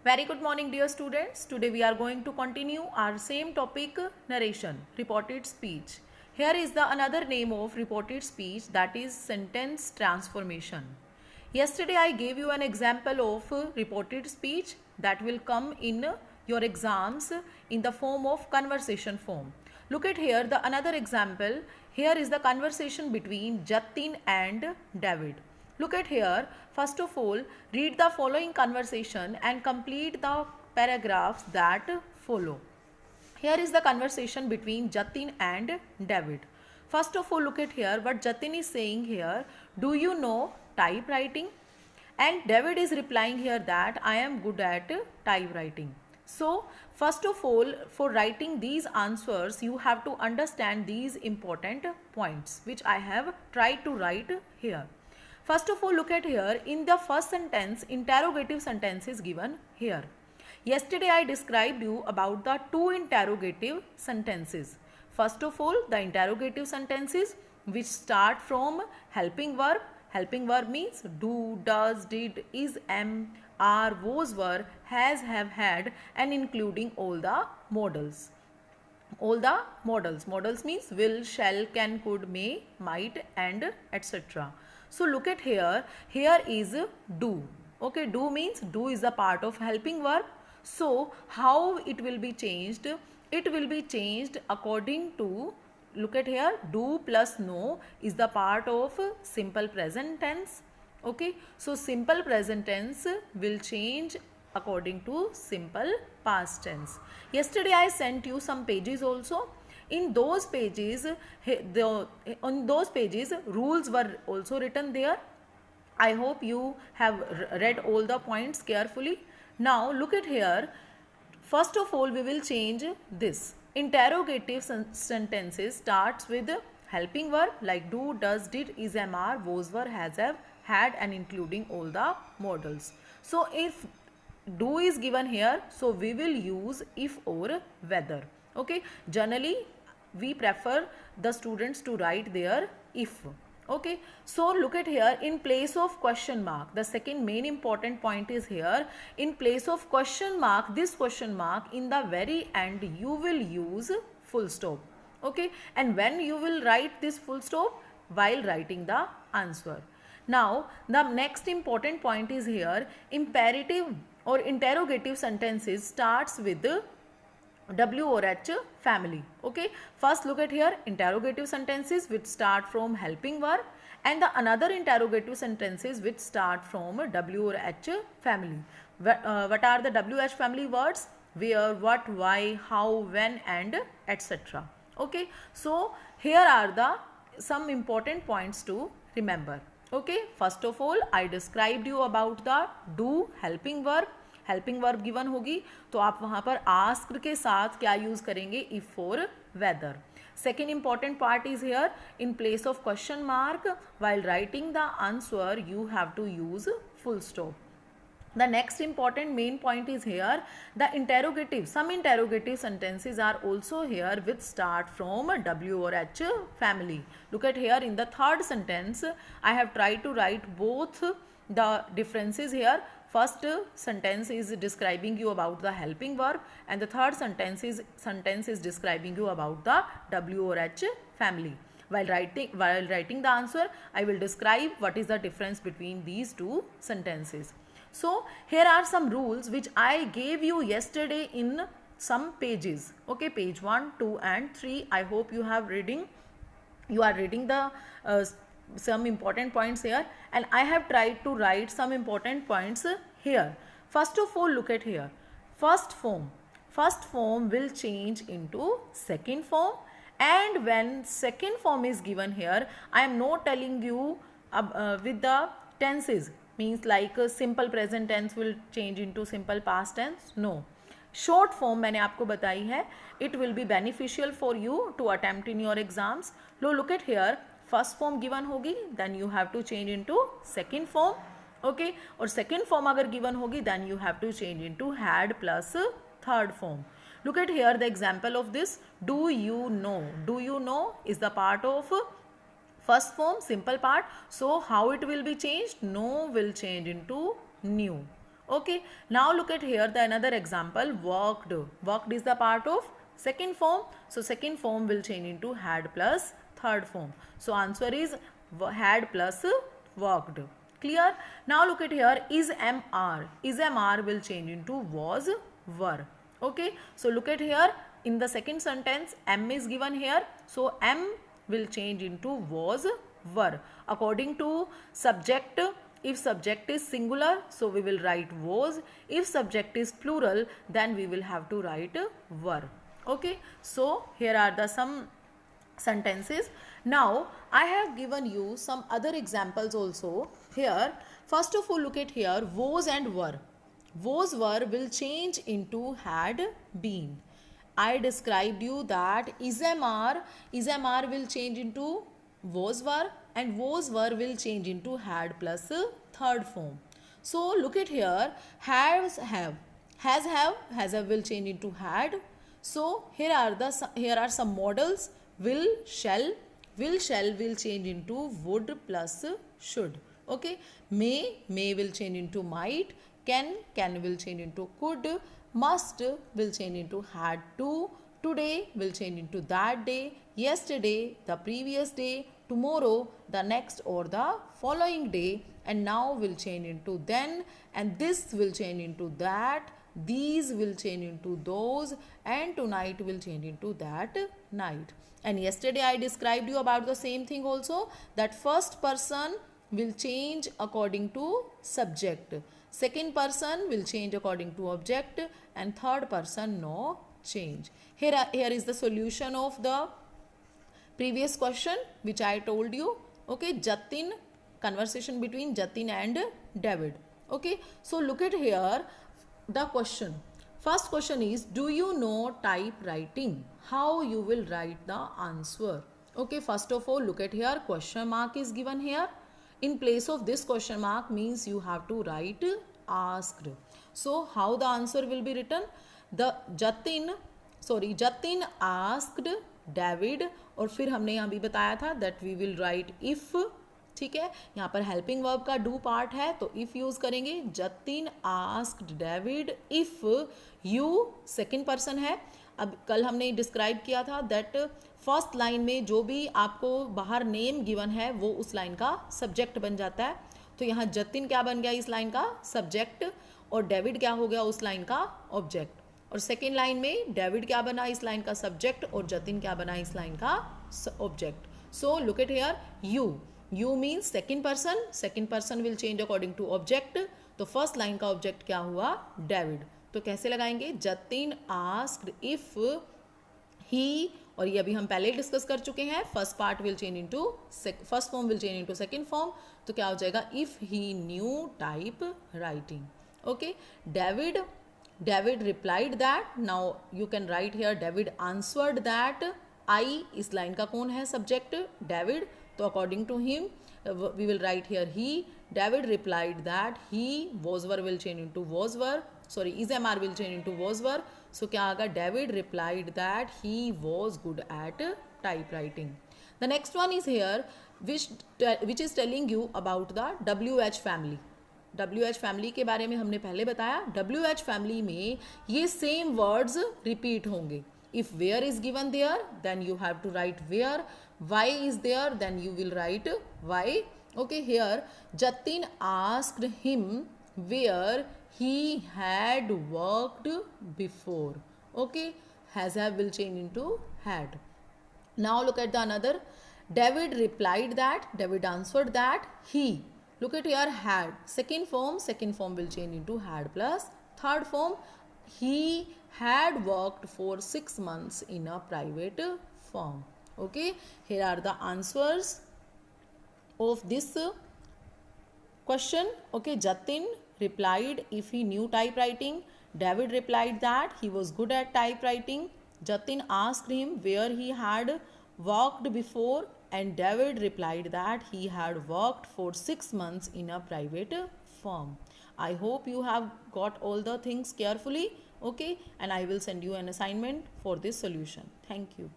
Very good morning, dear students. Today we are going to continue our same topic, narration, reported speech. Here is the another name of reported speech, that is sentence transformation. Yesterday I gave you an example of reported speech that will come in your exams in the form of conversation form. Look at here the another example. Here is the conversation between Jatin and David. Look at here. First of all, read the following conversation and complete the paragraphs that follow. Here is the conversation between Jatin and David. First of all, look at here what Jatin is saying here. Do you know typewriting? And David is replying here that I am good at typewriting. So, first of all, for writing these answers, you have to understand these important points which I have tried to write here. First of all, look at here. In the first sentence, interrogative sentence is given here. Yesterday I described you about the two interrogative sentences. First of all, the interrogative sentences which start from helping verb. Helping verb means do, does, did, is, am, are, was, were, has, have, had, and including all the modals. All the modals. Modals means will, shall, can, could, may, might, and etc. So look at here. Here is do. Okay, do means do is a part of helping verb. So how it will be changed? It will be changed according to, look at here, do plus know is the part of simple present tense. Okay, so simple present tense will change according to simple past tense. Yesterday I sent you some pages also. In those pages, on those pages, rules were also written there. I hope you have read all the points carefully. Now look at here. First of all, we will change this. Interrogative sentences starts with helping verb like do, does, did, is, am, are, was, were, has, have, had, and including all the modals. So if do is given here, so we will use if or whether. Okay, generally we prefer the students to write their if. Okay, so look at here, in place of question mark, the second main important point is here, in place of question mark, this question mark, in the very end you will use full stop. Okay, and when you will write this full stop? While writing the answer. Now the next important point is here, imperative or interrogative sentences starts with W or H family. Okay, first look at here, interrogative sentences which start from helping verb, and the another interrogative sentences which start from W or H family. What are the WH family words? Where, what, why, how, when, and etc. Okay, so here are the some important points to remember. Okay, first of all I described you about the do helping verb. Helping verb given होगी तो आप वहाँ पर asked के साथ क्या use करेंगे? If for weather. Second important part is here, in place of question mark while writing the answer you have to use full stop. The next important main point is here, the interrogative. Some interrogative sentences are also here which start from W or H family. Look at here, in the third sentence I have tried to write both the differences here. First sentence is describing you about the helping verb, and the third sentence is describing you about the W or H family. While writing the answer, I will describe what is the difference between these two sentences. So here are some rules which I gave you yesterday in some pages. Okay, page 1, 2 and 3. I hope you are reading the some important points here, and I have tried to write some important points here. First of all, look at here. First form will change into second form, and when second form is given here, I am not telling you with the tenses, means like simple present tense will change into simple past tense. No, short form मैंने आपको बताई है. It will be beneficial for you to attempt in your exams. Look at here. First form given होगी, then you have to change into second form. Okay, और second form अगर given होगी then you have to change into had plus third form. Look at here the example of this. Do you know. Do you know is the part of first form, simple part. So how it will be changed? No will change into new. Okay, now look at here the another example, worked. Worked is the part of second form, so second form will change into had plus third form. So answer is had plus worked. Clear? Now look at here, is mr. Is mr will change into was, were. Okay, so look at here, in the second sentence m is given here, so m will change into was, were. According to subject, if subject is singular, so we will write was. If subject is plural, then we will have to write were. Okay, so here are the some sentences. Now I have given you some other examples also here. First of all, look at here, was and were. Was, were will change into had been. I described you that is mr will change into was, were, and was, were will change into had plus third form. So look at here, has have will change into had. So here are some models. Will shall will change into would plus should. Okay, may will change into might, can will change into could, must will change into had to, today will change into that day, yesterday the previous day, tomorrow the next or the following day, and now will change into then, and this will change into that, these will change into those, and tonight will change into that night. And yesterday I described you about the same thing also, that first person will change according to subject, second person will change according to object, and third person no change. Here is the solution of the previous question which I told you. Okay, Jatin, conversation between Jatin and David. Okay, so look at here the question. First question is, do you know typewriting? How you will write the answer? Okay, first of all, look at here, question mark is given here. In place of this question mark means you have to write asked. So how the answer will be written? The Jatin asked David, और फिर हमने यहाँ भी बताया था that we will write if. ठीक है, यहाँ पर हेल्पिंग वर्ब का डू पार्ट है तो इफ यूज करेंगे. Jatin asked David if, you second person है. अब कल हमने डिस्क्राइब किया था दैट फर्स्ट लाइन में जो भी आपको बाहर नेम गिवन है वो उस लाइन का सब्जेक्ट बन जाता है. तो यहाँ जतिन क्या बन गया इस लाइन का सब्जेक्ट, और डेविड क्या हो गया उस लाइन का ऑब्जेक्ट. और सेकेंड लाइन में डेविड क्या बना इस लाइन का सब्जेक्ट और जतिन क्या बना इस लाइन का object. So look at here, you means second person will change according to object. तो फर्स्ट लाइन का ऑब्जेक्ट क्या हुआ डेविड. तो कैसे लगाएंगे, जतिन आस्क्ड इफ ही, और ये अभी हम पहले डिस्कस कर चुके हैं, first part will change into first form will change into second form. तो क्या हो जाएगा, if he knew typewriting. Okay, David replied that. Now you can write here David answered that. I इस line का कौन है subject David, तो according to him we will write here he. David replied that he, was were will change into was were, sorry is am are will change into was were. So क्या आएगा, David replied that he was good at typewriting. The next one is here which is telling you about the WH family. WH family के बारे में हमने पहले बताया. WH family में ये सेम वर्ड्स रिपीट होंगे. If where is given there, then you have to write where. Why is there, then you will write why. Okay, here Jatin asked him where he had worked before. Okay, has have will change into had. Now look at the another. David replied that, David answered that he. Look at here, had. Second form will change into had plus third form. He had worked for 6 months in a private firm. Okay, here are the answers of this question. Okay, Jatin replied if he knew typewriting. David replied that he was good at typewriting. Jatin asked him where he had worked before, and David replied that he had worked for 6 months in a private firm. I hope you have got all the things carefully. Okay, and I will send you an assignment for this solution. Thank you.